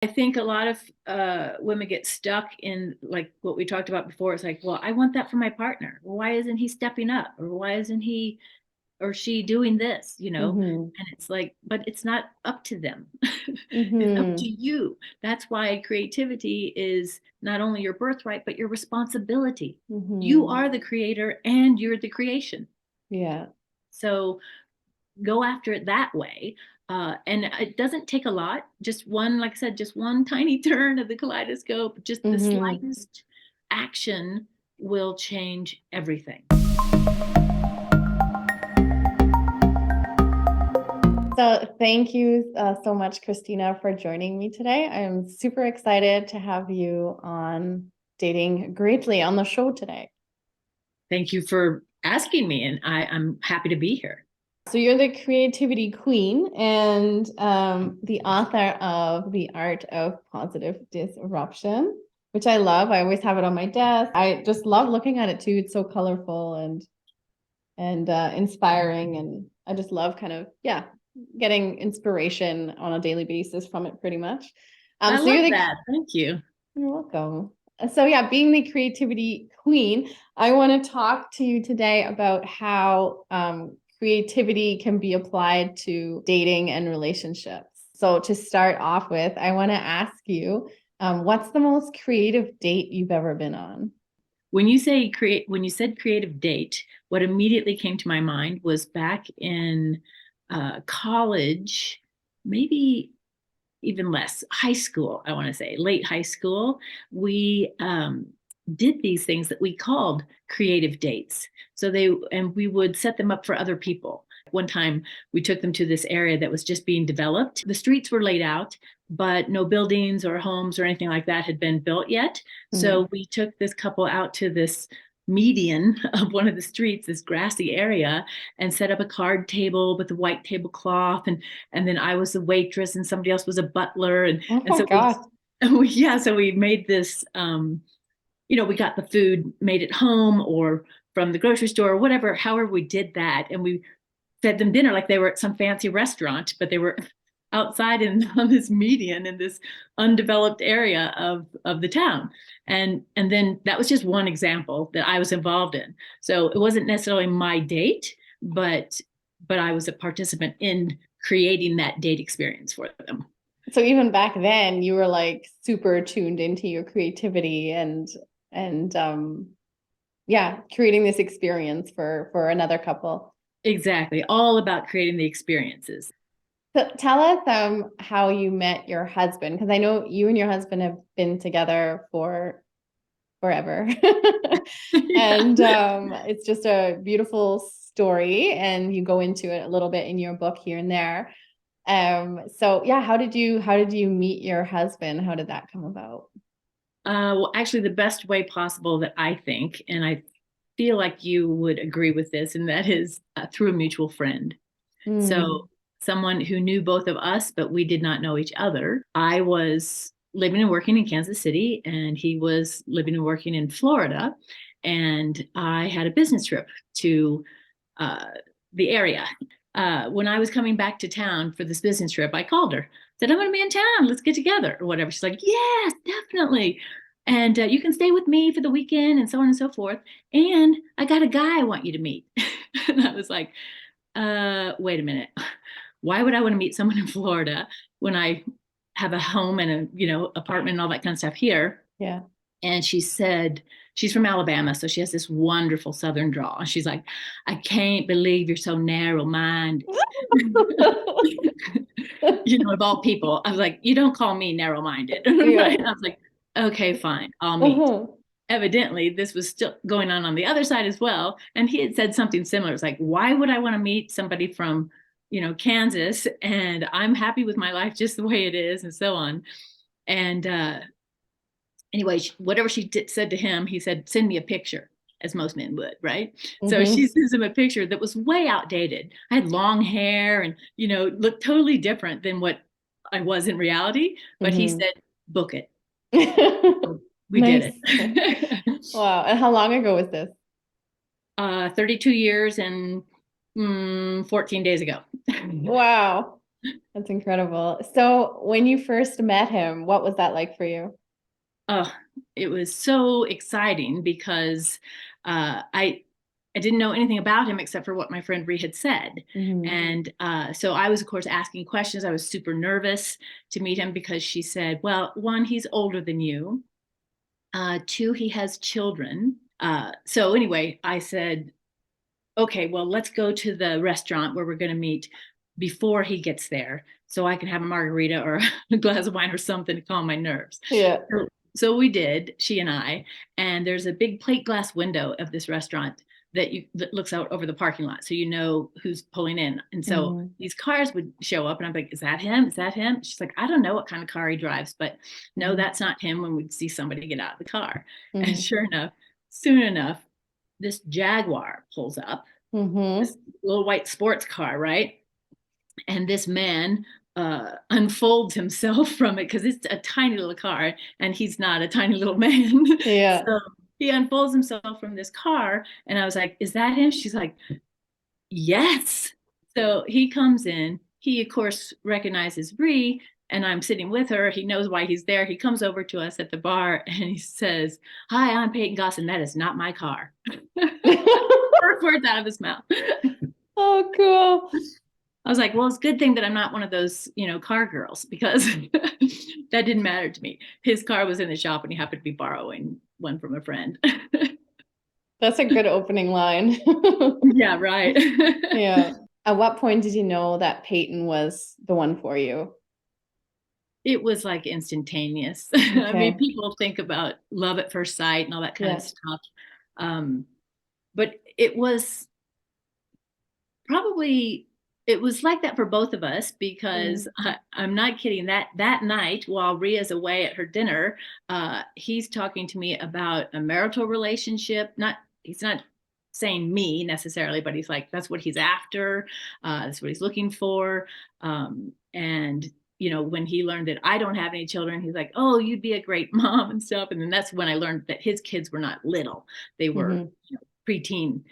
I think a lot of women get stuck in like what we talked about before. It's like, well, I want that for my partner. Well, why isn't he stepping up? Or why isn't he or she doing this, Mm-hmm. And it's like, but it's not up to them. It's up to Mm-hmm. you. That's why creativity is not only your birthright, but your responsibility. You Mm-hmm. are the creator and you're the creation. Yeah. So go after it that way. And it doesn't take a lot. Just one, like I said, just one tiny turn of the kaleidoscope, just the Mm-hmm. slightest action will change everything. So thank you so much, Christina, for joining me today. I'm super excited to have you on Dating Greatly on the show today. Thank you for asking me, and I'm happy to be here. So you're the creativity queen and the author of The Art of Positive Disruption, which I love. I always have it on my desk. I just love looking at it too. It's so colorful and inspiring, and I just love kind of getting inspiration on a daily basis from it, pretty much. I So love that. Thank you. you're welcome. So yeah, being the creativity queen, I want to talk to you today about how creativity can be applied to dating and relationships. So to start off with, I want to ask you, what's the most creative date you've ever been on? When you said creative date, what immediately came to my mind was back in college, maybe even less, high school, I want to say, late high school. We did these things that we called creative dates. And we would set them up for other people. One time we took them to this area that was just being developed. The streets were laid out, but no buildings or homes or anything like that had been built yet. Mhm. So we took this couple out to this median of one of the streets, this grassy area, and set up a card table with a white tablecloth, and then I was the waitress and somebody else was a butler, Oh and my so God. we made this we got the food made at home or from the grocery store or whatever, however we did that, and we fed them dinner like they were at some fancy restaurant, but they were outside in on this median in this undeveloped area of the town. And then that was just one example that I was involved in. So it wasn't necessarily my date, but I was a participant in creating that date experience for them. So even back then, you were like super tuned into your creativity and yeah, creating this experience for another couple. Exactly. All about creating the experiences. So tell us how you met your husband, because I know you and your husband have been together for forever. Yeah. And it's just a beautiful story, and you go into it a little bit in your book here and there. So yeah, how did you meet your husband? How did that come about? Well, actually, the best way possible that I think, and I feel like you would agree with this, and that is through a mutual friend. So, Mm, someone who knew both of us, but we did not know each other. I was living and working in Kansas City, and he was living and working in Florida. And I had a business trip to uh, the area. When I was coming back to town for this business trip, I called her, said, I'm going to be in town. Let's get together or whatever. She's like, yes, definitely. And you can stay with me for the weekend and so on and so forth. And I got a guy I want you to meet. And I was like, wait a minute. Why would I want to meet someone in Florida when I have a home and a, apartment and all that kind of stuff here? yeah. And she said, she's from Alabama, so she has this wonderful Southern drawl. And she's like, I can't believe you're so narrow minded. Of all people, I was like, you don't call me narrow minded. Yeah. Right? I was like, okay, fine, I'll meet. Uh-huh. Evidently, this was still going on the other side as well. And he had said something similar. It's like, why would I want to meet somebody from, Kansas? And I'm happy with my life just the way it is, and so on. And anyway, whatever she said to him, he said, send me a picture, as most men would, right? So she Hmm. sends him a picture that was way outdated. I had long hair and, looked totally different than what I was in reality. But he Hmm. said, book it. We did Nice. it. Wow. And how long ago was this? 32 years and 14 days ago. Wow. That's incredible. So when you first met him, what was that like for you? Oh, it was so exciting because I didn't know anything about him except for what my friend Ree had said. Hmm. And so I was, of course, asking questions. I was super nervous to meet him because she said, well, one, he's older than you. Two, he has children. So anyway, I said, okay, well, let's go to the restaurant where we're going to meet before he gets there so I can have a margarita or a glass of wine or something to calm my nerves. Yeah. So we did, she and I, and there's a big plate glass window of this restaurant that looks out over the parking lot, so you know who's pulling in. And so Hmm. these cars would show up, and I'm like, "Is that him? Is that him?" She's like, "I don't know what kind of car he drives, but no, Hmm. that's not him." When we'd see somebody get out of the car, and Hmm. sure enough, soon enough, this Jaguar pulls up, Hmm. this little white sports car, right? And this man unfolds himself from it because it's a tiny little car and he's not a tiny little man. Yeah. So he unfolds himself from this car. And I was like, "Is that him?" She's like, "Yes." So he comes in. He, of course, recognizes Bree, and I'm sitting with her. He knows why he's there. He comes over to us at the bar and he says, "Hi, I'm Peyton Goss, and that is not my car." First words out of his mouth. Oh, cool. I was like, well, it's a good thing that I'm not one of those, car girls because that didn't matter to me. His car was in the shop and he happened to be borrowing one from a friend. That's a good opening line. Yeah, right. Yeah. At what point did you know that Peyton was the one for you? It was like instantaneous. I mean, Okay. people think about love at first sight and all that kind of Yeah. stuff. Um, but it was probably it was like that for both of us because Mm. I'm not kidding. That night, while Ria's away at her dinner, he's talking to me about a marital relationship. Not He's not saying me necessarily, but he's like that's what he's after. That's what he's looking for. And when he learned that I don't have any children, he's like, "Oh, you'd be a great mom and stuff." And then that's when I learned that his kids were not little; they were Hmm. preteen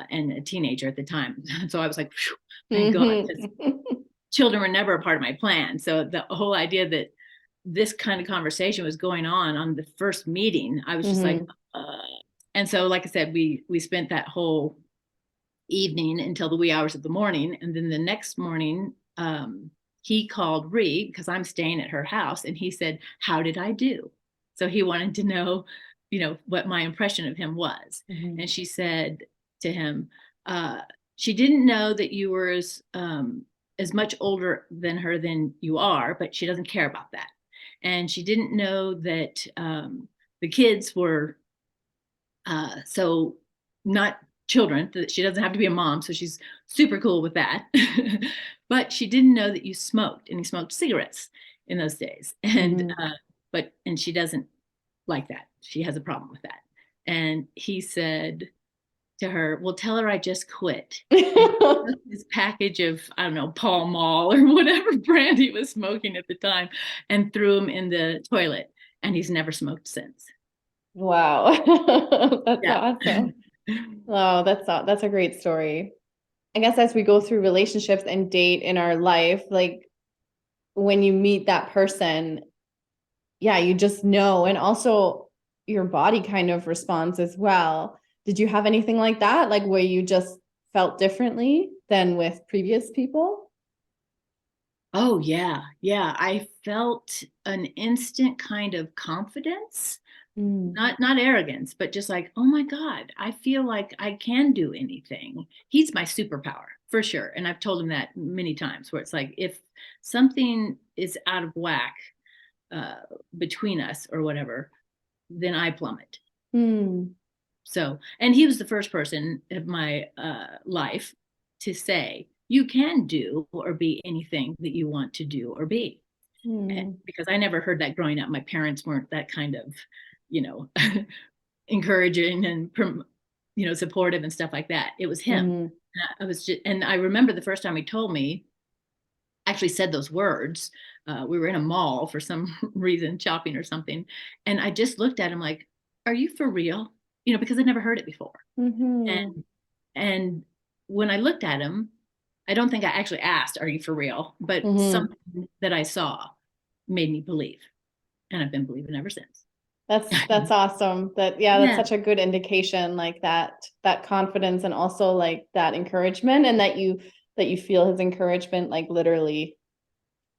and a teenager at the time. So I was like, "Phew, thank God," because Hmm. children were never a part of my plan. So the whole idea that this kind of conversation was going on the first meeting, I was just like, Hmm. uh, and so, like I said, we spent that whole evening until the wee hours of the morning, and then the next morning, he called Ree because I'm staying at her house, and he said, "How did I do?" So he wanted to know, what my impression of him was, Hmm. and she said to him, "She didn't know that you were as much older than her than you are, but she doesn't care about that, and she didn't know that the kids were." So not children, that she doesn't have to be a mom, so she's super cool with that. But she didn't know that you smoked, and he smoked cigarettes in those days. And Hmm. and she doesn't like that. She has a problem with that. And he said to her, "Well, tell her I just quit." And he took this package of, I don't know, Pall Mall or whatever brand he was smoking at the time and threw him in the toilet. And he's never smoked since. Wow. That's Yeah. awesome. Oh, that's a great story. I guess as we go through relationships and date in our life, like when you meet that person, yeah, you just know. And also your body kind of responds as well. Did you have anything like that? Like where you just felt differently than with previous people? Oh yeah, yeah. I felt an instant kind of confidence, Mm. not arrogance, but just like, oh my God, I feel like I can do anything. He's my superpower for sure. And I've told him that many times where it's like if something is out of whack uh, between us or whatever, then I plummet. Mm. So, and he was the first person of my life to say, you can do or be anything that you want to do or be. Mm. Because I never heard that growing up. My parents weren't that kind of, you know, encouraging and, supportive and stuff like that. It was him. Mm. I was just, and I remember the first time he told me, actually said those words. We were in a mall for some reason, shopping or something. And I just looked at him like, are you for real? Because I'd never heard it before. Mm-hmm. And and when I looked at him, I don't think I actually asked, "Are you for real?" But Hmm. something that I saw made me believe, and I've been believing ever since. That's awesome. That yeah, that's Yeah. such a good indication, like that confidence and also like that encouragement, and that you feel his encouragement like literally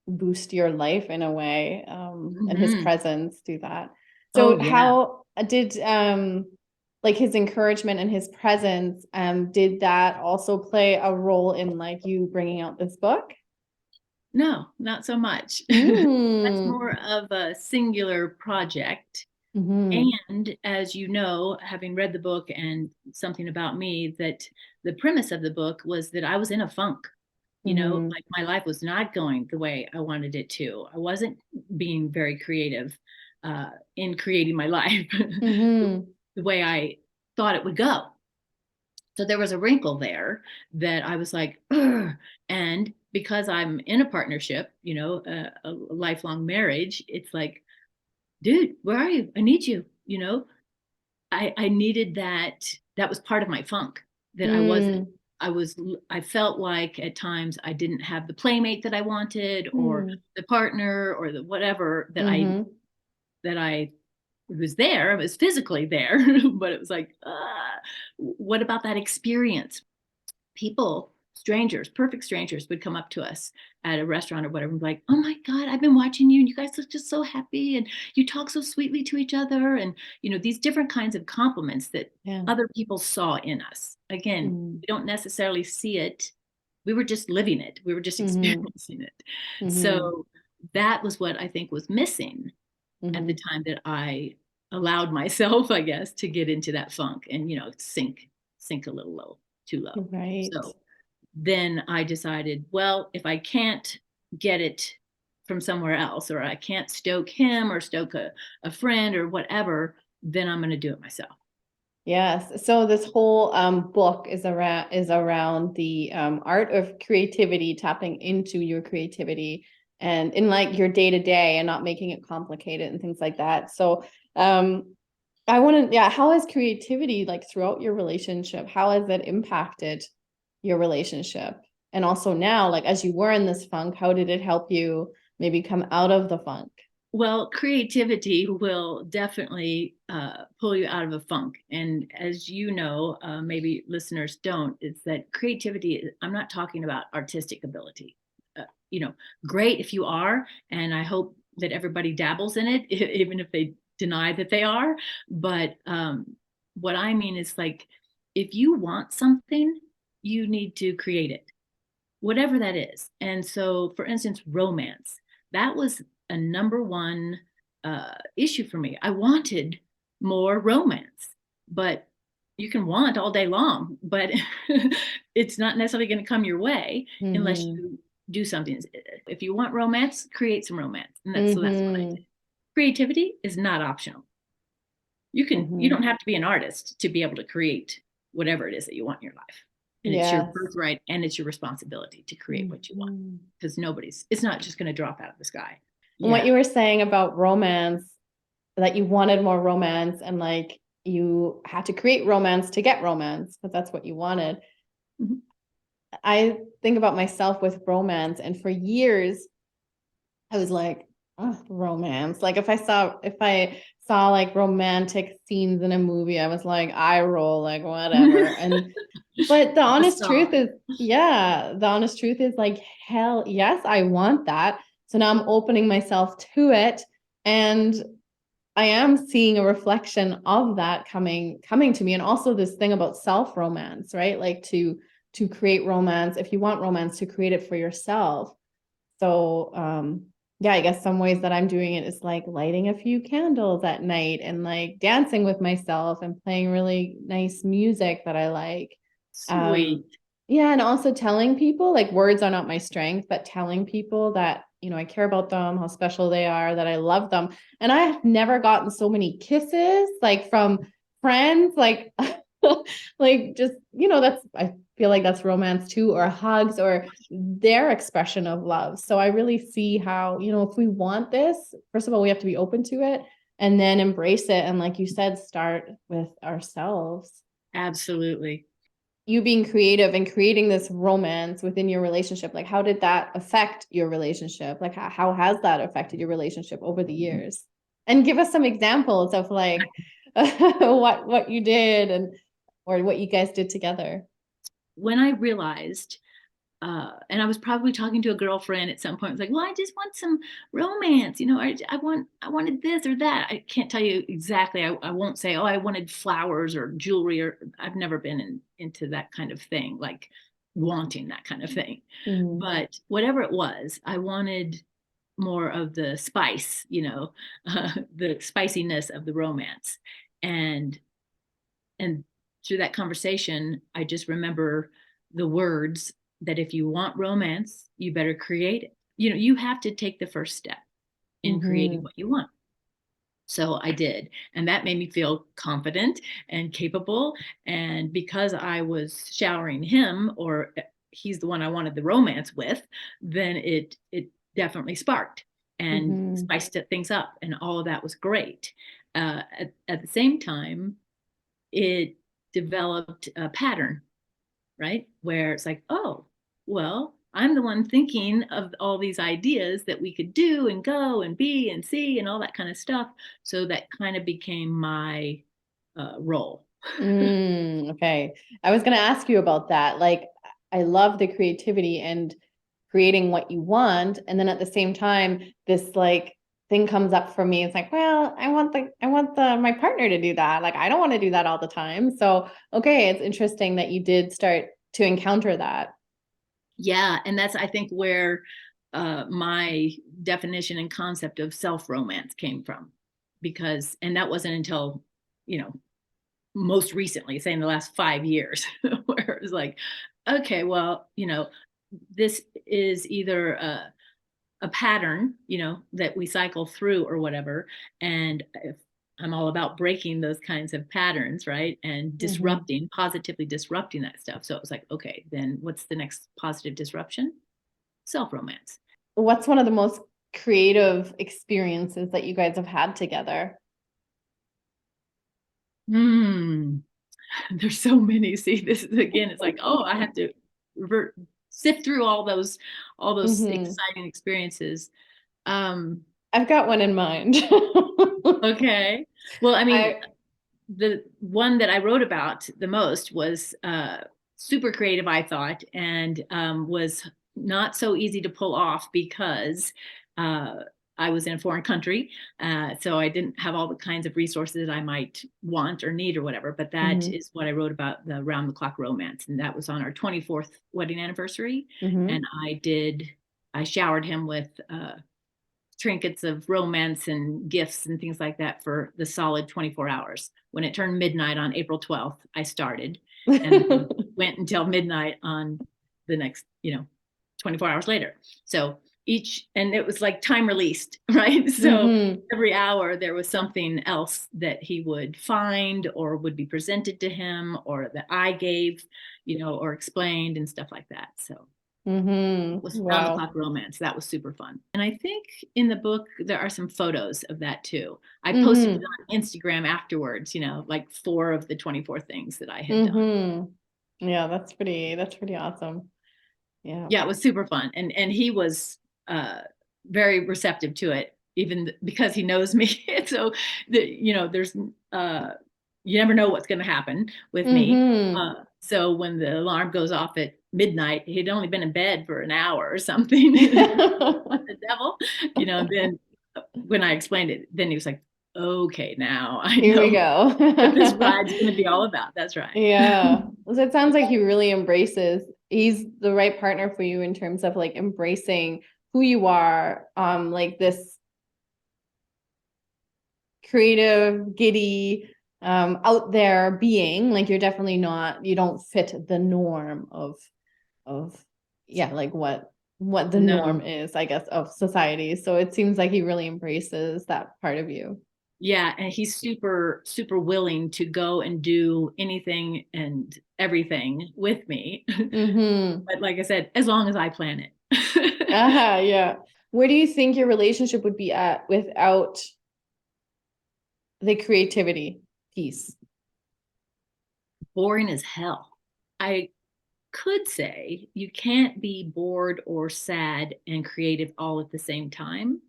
boost your life in a way, and his Hmm. presence do that. Oh So yeah. how did like his encouragement and his presence, did that also play a role in like you bringing out this book? No, not so much. That's Mm. more of a singular project. Mm-hmm. And as you know, having read the book and something about me, that the premise of the book was that I was in a funk. Mm-hmm. Like my life was not going the way I wanted it to. I wasn't being very creative in creating my life Mm-hmm. the way I thought it would go. So there was a wrinkle there that I was like, "Ugh." And because I'm in a partnership, a lifelong marriage, it's like, dude, where are you? I need you. I needed that. That was part of my funk, that I wasn't. Mm. I was. I felt like at times I didn't have the playmate that I wanted, or Mm. the partner, or the whatever Mm-hmm. that I was there. I was physically there, but it was like, what about that experience? People, strangers, perfect strangers, would come up to us at a restaurant or whatever, and be like, "Oh my God, I've been watching you, and you guys look just so happy, and you talk so sweetly to each other," and these different kinds of compliments that Yeah. other people saw in us. Again, Mm. we don't necessarily see it. We were just living it. We were just Mm-hmm. experiencing it. Mm-hmm. So that was what I think was missing at the Mm-hmm. time that I allowed myself, I guess, to get into that funk and sink a little low, too low. Right. So then I decided, well, if I can't get it from somewhere else, or I can't stoke him or stoke a friend or whatever, then I'm going to do it myself. Yes. So this whole book is around the art of creativity, tapping into your creativity and in like your day to day and not making it complicated and things like that. So um, I want to, yeah, how has creativity like throughout your relationship? How has it impacted your relationship? And also now, like as you were in this funk, how did it help you maybe come out of the funk? Well, creativity will definitely pull you out of a funk. And as you know, maybe listeners don't, is that creativity, I'm not talking about artistic ability. Uh, you know, great if you are. And I hope that everybody dabbles in it, even if they deny that they are. But what I mean is like, if you want something, you need to create it, whatever that is. And so, for instance, romance, that was a number one issue for me. I wanted more romance, but you can want all day long, but it's not necessarily going to come your way unless Mm-hmm. you do something. If you want romance, create some romance. And that's what I Mm-hmm. did. Creativity is not optional. You Mm-hmm. don't have to be an artist to be able to create whatever it is that you want in your life. And it's your Yes. birthright and it's your responsibility to create what you want, Mhm. because it's not just going to drop out of the sky. And what Yeah. you were saying about romance, that you wanted more romance and like you had to create romance to get romance because that's what you wanted. Mhm. I think about myself with romance, and for years I was like, oh, romance. Like if I saw like romantic scenes in a movie, I was like, eye roll, like whatever. And but the honest truth Facade. is, yeah, the honest truth is like, hell yes, I want that. So now I'm opening myself to it. And I am seeing a reflection of that coming to me. And also this thing about self romance, right? Like to create romance, if you want romance, to create it for yourself. So yeah, I guess some ways that I'm doing it is like lighting a few candles at night and like dancing with myself and playing really nice music that I like. Um, Sweet. yeah, and also telling people, like words are not my strength, but telling people that, I care about them, how special they are, that I love them. And I have never gotten so many kisses like from friends, like like just, that's I feel like that's romance too, or hugs or their expression of love. So I really see how, if we want this, first of all, we have to be open to it and then embrace it. And like you said, start with ourselves. Absolutely. you being creative and creating this romance within your relationship, like how did that affect your relationship? Like how has that affected your relationship over the years? And give us some examples of like what you did and or what you guys did together. When I realized, and I was probably talking to a girlfriend at some point. I was like, "Well, I just want some romance, you know. I wanted this or that. I can't tell you exactly. I won't say, oh, I wanted flowers or jewelry, or I've never been into that kind of thing, like wanting that kind of thing. Mm-hmm. But whatever it was, I wanted more of the spice, the spiciness of the romance, and and through that conversation, I just remember the words that if you want romance, you better create it. You have to take the first step in creating Mm-hmm. what you want. So I did. And that made me feel confident and capable. And because I was showering him, or he's the one I wanted the romance with, then it definitely sparked and Mm-hmm. spiced things up. And all of that was great. At the same time, it developed a pattern, right? Where it's like, oh, well, I'm the one thinking of all these ideas that we could do and go and be and see and all that kind of stuff. So that kind of became my role. Okay. I was going to ask you about that. Like, I love the creativity and creating what you want. And then at the same time, this like thing comes up for me. It's like, well, my partner to do that. Like, I don't want to do that all the time. So, okay, it's interesting that you did start to encounter that. Yeah. And that's, I think, where my definition and concept of self romance came from. And that wasn't until, you know, most recently, say in the last 5 years, where it was like, okay, well, this is either a pattern, that we cycle through or whatever. And if I'm all about breaking those kinds of patterns, right? And Mm-hmm. positively disrupting that stuff. So it was like, okay, then what's the next positive disruption? Self romance. What's one of the most creative experiences that you guys have had together? Hmm. There's so many. See, this is again, it's like, oh, I have to revert, sift through all those Mm-hmm. exciting experiences. Um, I've got one in mind. okay. Well, I mean, I the one that I wrote about the most was super creative, I thought, and was not so easy to pull off because uh, I was in a foreign country. So I didn't have all the kinds of resources that I might want or need or whatever. But that Mhm, is what I wrote about, the round the clock romance. And that was on our 24th wedding anniversary. And mhm. I showered him with trinkets of romance and gifts and things like that for the solid 24 hours. When it turned midnight on April 12th, I started and then went until midnight on the next, 24 hours later. So and it was like time released, right? So Mhm. every hour there was something else that he would find or would be presented to him or that I gave, or explained and stuff like that. So Mhm. was round the clock Wow. romance. That was super fun. And I think in the book there are some photos of that too. I posted it Mhm. on Instagram afterwards, like 4 of the 24 things that I had done. Mhm. Yeah, that's pretty awesome. Yeah. Yeah, it was super fun. And he was uh very receptive to it, even because he knows me. So there's uh you never know what's going to happen with me. Mhm. So when the alarm goes off at midnight, he'd only been in bed for an hour or something. What the devil? Then when I explained it, then he was like, okay, now I Here we know go. what this ride's going to be all about. That's right. Yeah. So it sounds like he really embraces, he's the right partner for you in terms of like embracing who you are, like this creative, giddy, out there being. Like you're definitely not, you don't fit the norm of yeah, like what the norm No. is, I guess, of society. So it seems like he really embraces that part of you. Yeah, and he's super, super willing to go and do anything and everything with me. Mm-hmm. But like I said, as long as I plan it. Uh-huh, yeah. Where do you think your relationship would be at without the creativity piece? Boring as hell. I could say you can't be bored or sad and creative all at the same time.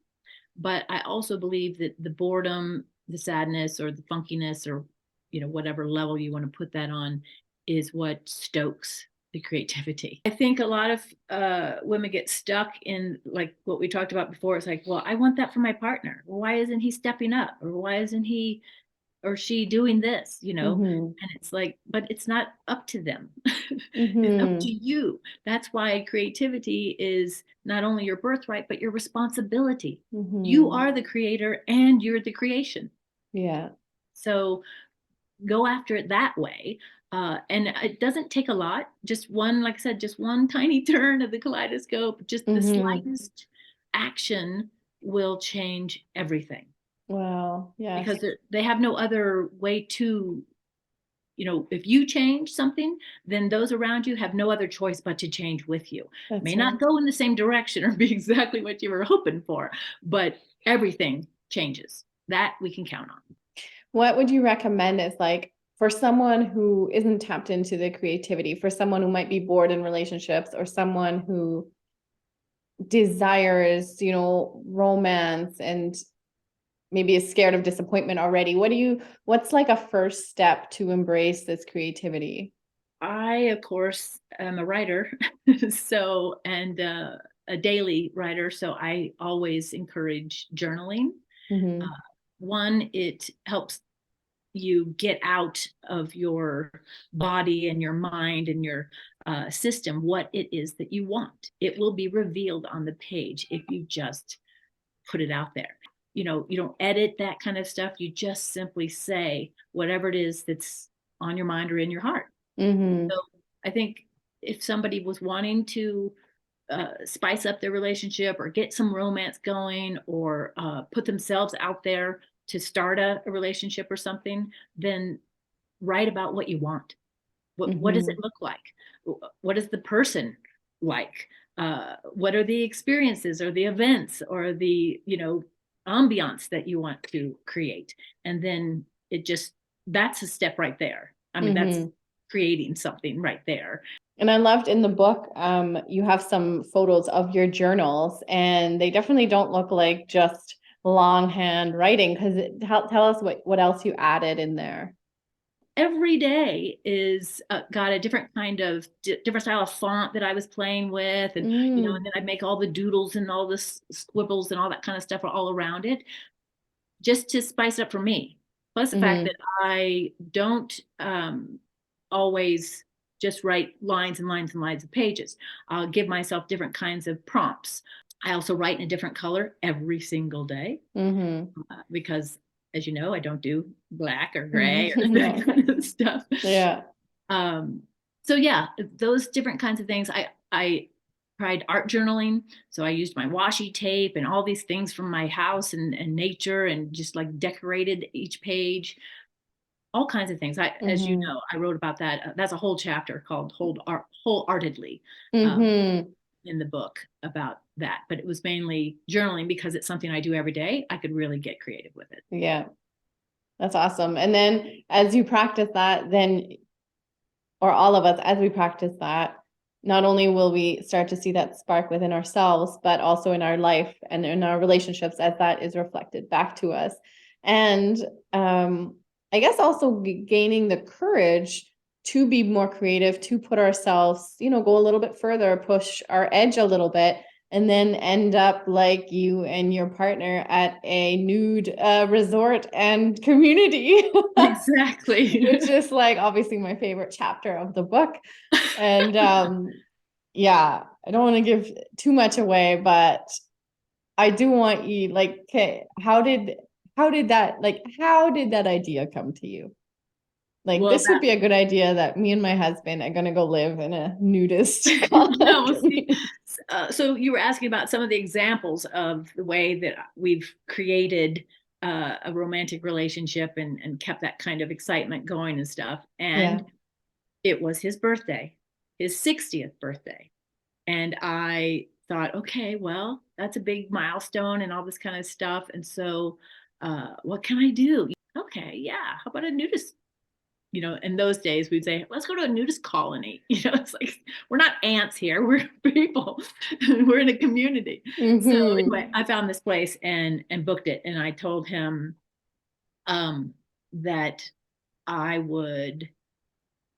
But I also believe that the boredom, the sadness, or the funkiness, or whatever level you want to put that on, is what stokes the creativity. I think a lot of women get stuck in like what we talked about before. It's like, well, I want that for my partner. Well, why isn't he stepping up, or why isn't he or she doing this, Mm-hmm. and it's like, but it's not up to them. It's up to Mm-hmm. you. That's why creativity is not only your birthright, but your responsibility. You Mm-hmm. are the creator and you're the creation. Yeah. So go after it that way. And it doesn't take a lot. Just one, like I said, just one tiny turn of the kaleidoscope, just the Mm-hmm. slightest action will change everything, Wow. Yes. because they have no other way to, if you change something, then those around you have no other choice but to change with you. That's May right. not go in the same direction or be exactly what you were hoping for, but everything changes. That we can count on. What would you recommend as like for someone who isn't tapped into the creativity, for someone who might be bored in relationships or someone who desires, romance and maybe is scared of disappointment already? What's like a first step to embrace this creativity? I, of course, am a writer, so, and a daily writer, so I always encourage journaling. Uh, Mm-hmm. One, it helps you get out of your body and your mind and your system what it is that you want. It will be revealed on the page if you just put it out there. You don't edit that kind of stuff. You just simply say whatever it is that's on your mind or in your heart. Mm-hmm. So I think if somebody was wanting to spice up their relationship or get some romance going, or put themselves out there to start a relationship or something, then write about what you want. What does it Mm-hmm. look like? What is the person like? What are the experiences or the events or the ambiance that you want to create? And then that's a step right there. I mean, that's Mm-hmm. creating something right there. And I loved in the book, you have some photos of your journals, and they definitely don't look like just longhand writing. Because tell us what else you added in there. Every day is got a different kind of different style of font that I was playing with, and and Mm. then I make all the doodles and all the squibbles and all that kind of stuff all around it, just to spice it up for me. Plus the fact Mm-hmm. that I don't always just write lines and lines and lines of pages. I'll give myself different kinds of prompts. I also write in a different color every single day, Mm-hmm. because, as you know, I don't do black or gray or that No. kind of stuff. Yeah. Um, so yeah, those different kinds of things. I tried art journaling, so I used my washi tape and all these things from my house and nature, and just like decorated each page, all kinds of things. As you Mm-hmm. know, I wrote about that. That's a whole chapter called Wholeheartedly, um, Mm-hmm. in the book about that. But it was mainly journaling because it's something I do every day. I could really get creative with it. Yeah. That's awesome. And then as you practice that, then, or all of us, as we practice that, not only will we start to see that spark within ourselves, but also in our life and in our relationships as that is reflected back to us. And I guess also gaining the courage to be more creative, to put ourselves, go a little bit further, push our edge a little bit, and then end up like you and your partner at a nude resort and community. Exactly. Which is like obviously my favorite chapter of the book. And yeah, I don't want to give too much away, but I do want you like, okay, how did that idea come to you? Like Well, this would that be a good idea that me and my husband are gonna go live in a nudist yeah, we'll see. community. So you were asking about some of the examples of the way that we've created a romantic relationship and kept that kind of excitement going and stuff. Yeah. And it was his birthday, his 60th birthday. And I thought, okay, well, that's a big milestone and all this kind of stuff. And so what can I do? Okay, yeah, how about a nudist in those days we'd say, let's go to a nudist colony. It's like, we're not ants here. We're people. We're in a community. So anyway, I found this place and booked it. And I told him that I would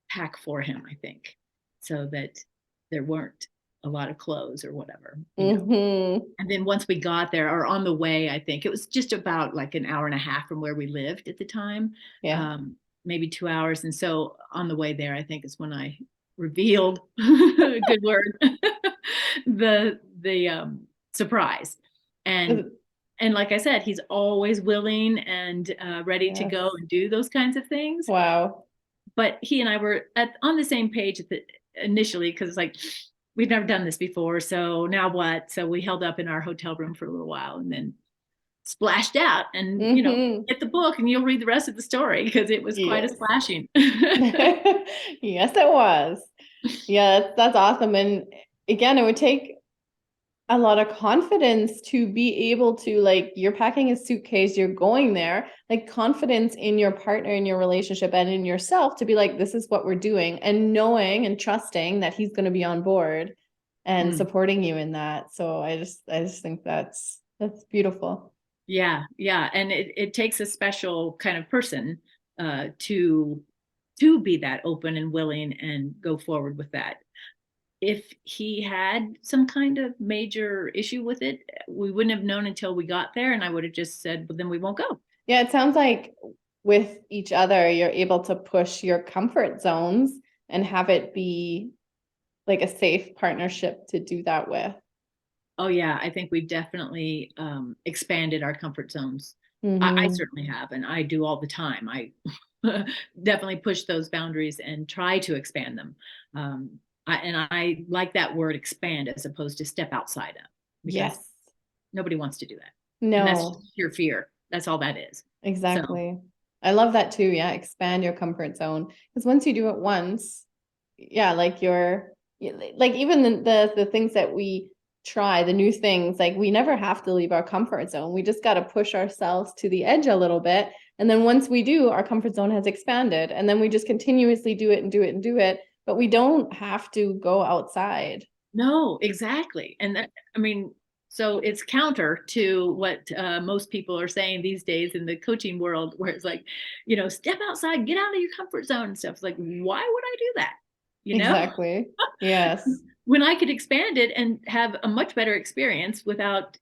pack for him, I think, so that there weren't a lot of clothes or whatever. And then once we got there, or on the way, I think it was just about like an hour and a half from where we lived at the time, maybe 2 hours. And so on the way there, I think is when I revealed, good word, the surprise. And like I said, he's always willing and ready to go and do those kinds of things. Wow. But he and I were on the same page initially, because it's like, we've never done this before. So now what? So we held up in our hotel room for a little while and then splashed out and, get the book and you'll read the rest of the story, because it was quite a splashing. Yes, it was. Yeah, that's awesome. And again, it would take a lot of confidence to be able to, like, you're packing a suitcase, you're going there, like confidence in your partner, in your relationship, and in yourself to be like, this is what we're doing, and knowing and trusting that he's going to be on board and supporting you in that. So I just think that's beautiful. Yeah. And it takes a special kind of person to be that open and willing and go forward with that. If he had some kind of major issue with it, we wouldn't have known until we got there. And I would have just said, well, then we won't go. Yeah, it sounds like with each other, you're able to push your comfort zones and have it be like a safe partnership to do that with. Oh, yeah. I think we've definitely expanded our comfort zones. I certainly have. And I do all the time. I definitely push those boundaries and try to expand them. I like that word, expand, as opposed to step outside of. Because nobody wants to do that. No. And that's just your fear. That's all that is. Exactly. So. I love that too. Yeah. Expand your comfort zone. Because once you do it once, like like even the things that we try, the new things, like we never have to leave our comfort zone. We just got to push ourselves to the edge a little bit. And then once we do, our comfort zone has expanded. And then we just continuously do it and do it and do it. But we don't have to go outside. No, exactly. And that, so it's counter to what most people are saying these days in the coaching world, where it's like, step outside, get out of your comfort zone and stuff. It's like, why would I do that? Exactly. Yes. When I could expand it and have a much better experience without,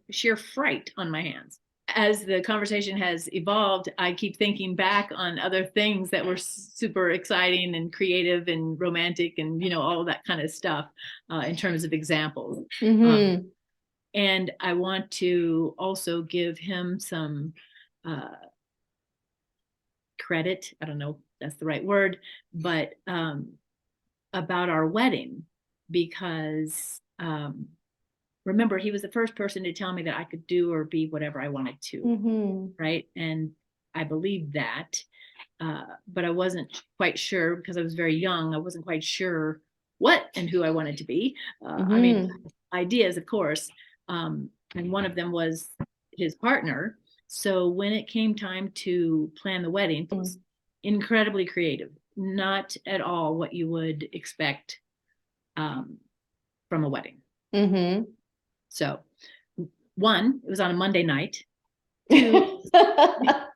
sheer fright on my hands. As the conversation has evolved, I keep thinking back on other things that were super exciting and creative and romantic and, all that kind of stuff in terms of examples. And I want to also give him some credit. I don't know if that's the right word, but about our wedding, because remember, he was the first person to tell me that I could do or be whatever I wanted to, right? And I believed that, but I wasn't quite sure, because I was very young. I wasn't quite sure what and who I wanted to be. Ideas, of course, and one of them was his partner. So when it came time to plan the wedding, it was incredibly creative, not at all what you would expect from a wedding. So, one, it was on a Monday night. Two,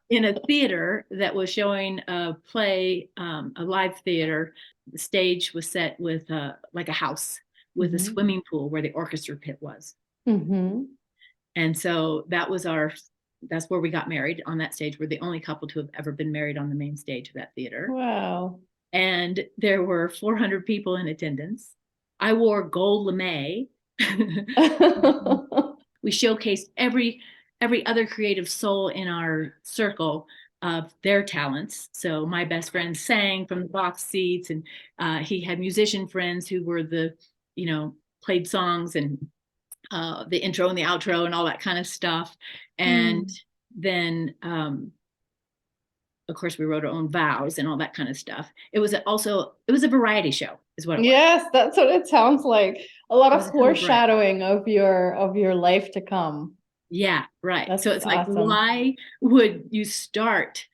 in a theater that was showing a play, a live theater. The stage was set with like a house with a swimming pool where the orchestra pit was. And so that's where we got married, on that stage. We're the only couple to have ever been married on the main stage of that theater. Wow. And there were 400 people in attendance. I wore gold lame. We showcased every other creative soul in our circle of their talents. So my best friend sang from the box seats, and he had musician friends who were played songs and the intro and the outro and all that kind of stuff. And then of course, we wrote our own vows and all that kind of stuff. It was a variety show, is what it was. Yes, that's what it sounds like. A lot of foreshadowing of your life to come. Yeah, right. That's so it's awesome. like, why would you start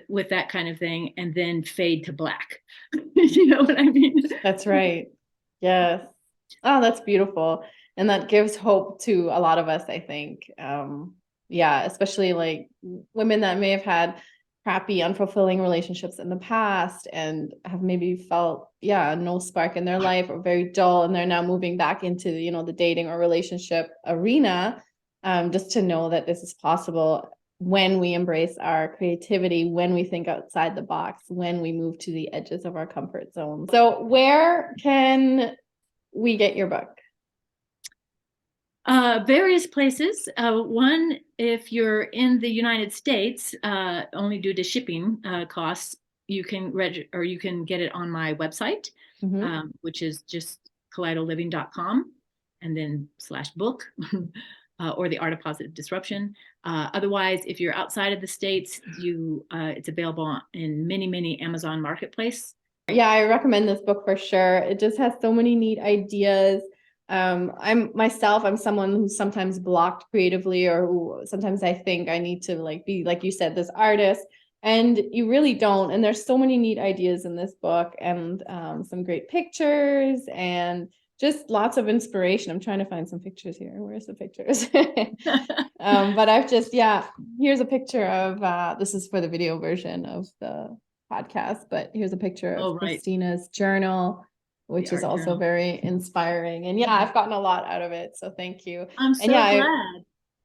with that kind of thing and then fade to black. You know what I mean? That's right. Yes. Oh, that's beautiful. And that gives hope to a lot of us, I think. Yeah, especially like women that may have had crappy, unfulfilling relationships in the past and have maybe felt, yeah, no spark in their life or very dull, and they're now moving back into, the dating or relationship arena. Just to know that this is possible when we embrace our creativity, when we think outside the box, when we move to the edges of our comfort zone. So where can we get your book? Various places. One, if you're in the United States, only due to shipping costs, you can or you can get it on my website, which is just kaleidoliving.com and then /book or the Art of Positive Disruption. Otherwise, if you're outside of the States, it's available in many Amazon Marketplace. Yeah, I recommend this book for sure. It just has so many neat ideas. I'm someone who's sometimes blocked creatively, or who sometimes I think I need to be, like you said, this artist, and you really don't. And there's so many neat ideas in this book, and some great pictures and just lots of inspiration. I'm trying to find some pictures here. Where's the pictures? But here's a picture of, this is for the video version of the podcast, but here's a picture of Kristina's journal, which is also very inspiring. And yeah, I've gotten a lot out of it. So thank you. I'm so glad.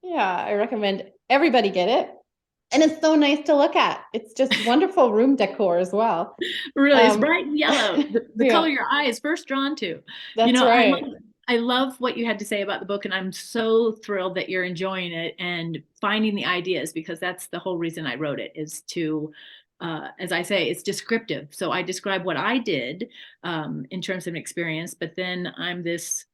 I recommend everybody get it. And it's so nice to look at. It's just wonderful room decor as well. Really, it's bright and yellow. The color your eye is first drawn to. That's right. I love what you had to say about the book, and I'm so thrilled that you're enjoying it and finding the ideas, because that's the whole reason I wrote it, is to, as I say, it's descriptive. So I describe what I did in terms of an experience, but then I'm this,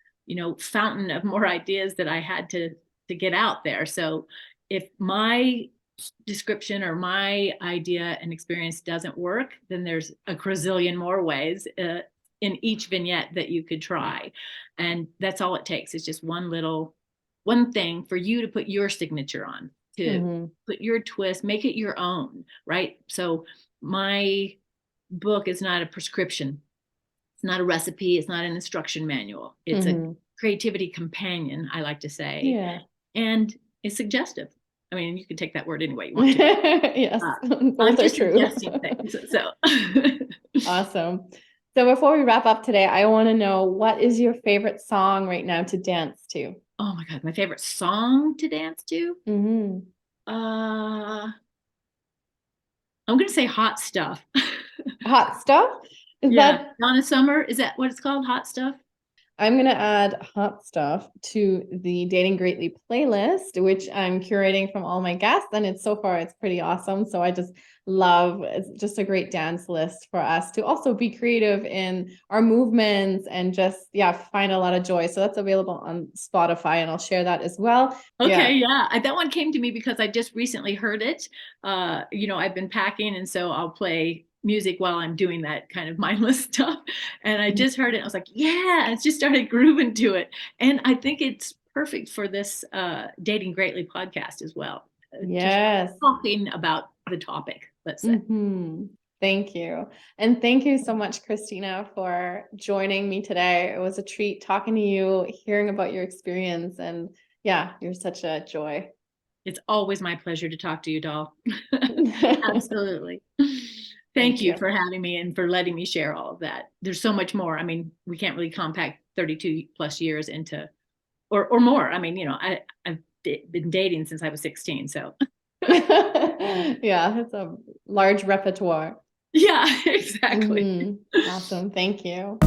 fountain of more ideas that I had to get out there. So if my description or my idea and experience doesn't work, then there's a gazillion more ways in each vignette that you could try. And that's all it takes, is just one thing for you to put your signature on, to put your twist, make it your own, right? So my book is not a prescription. It's not a recipe. It's not an instruction manual. It's a creativity companion, I like to say. Yeah. And it's suggestive. I mean, you can take that word any way you want to. Yes, I'm just suggesting things. So awesome. So before we wrap up today, I want to know, what is your favorite song right now to dance to? Oh my God, my favorite song to dance to? I'm going to say Hot Stuff. Hot Stuff? Donna Summer, is that what it's called? Hot Stuff? I'm going to add Hot Stuff to the Dating Greatly playlist, which I'm curating from all my guests. And it's pretty awesome. So I just it's just a great dance list for us to also be creative in our movements and just, find a lot of joy. So that's available on Spotify, and I'll share that as well. Okay. Yeah. That one came to me because I just recently heard it. I've been packing, and so I'll play music while I'm doing that kind of mindless stuff. And I just heard it. I was like, yeah, I just started grooving to it. And I think it's perfect for this Dating Greatly podcast as well. Yes. Just talking about the topic, let's say. Thank you. And thank you so much, Kristina, for joining me today. It was a treat talking to you, hearing about your experience. And you're such a joy. It's always my pleasure to talk to you, doll. Absolutely. Thank you for having me and for letting me share all of that. There's so much more. I mean, we can't really compact 32 plus years into, or more. I mean, I've been dating since I was 16. So it's a large repertoire. Yeah, exactly. Awesome. Thank you.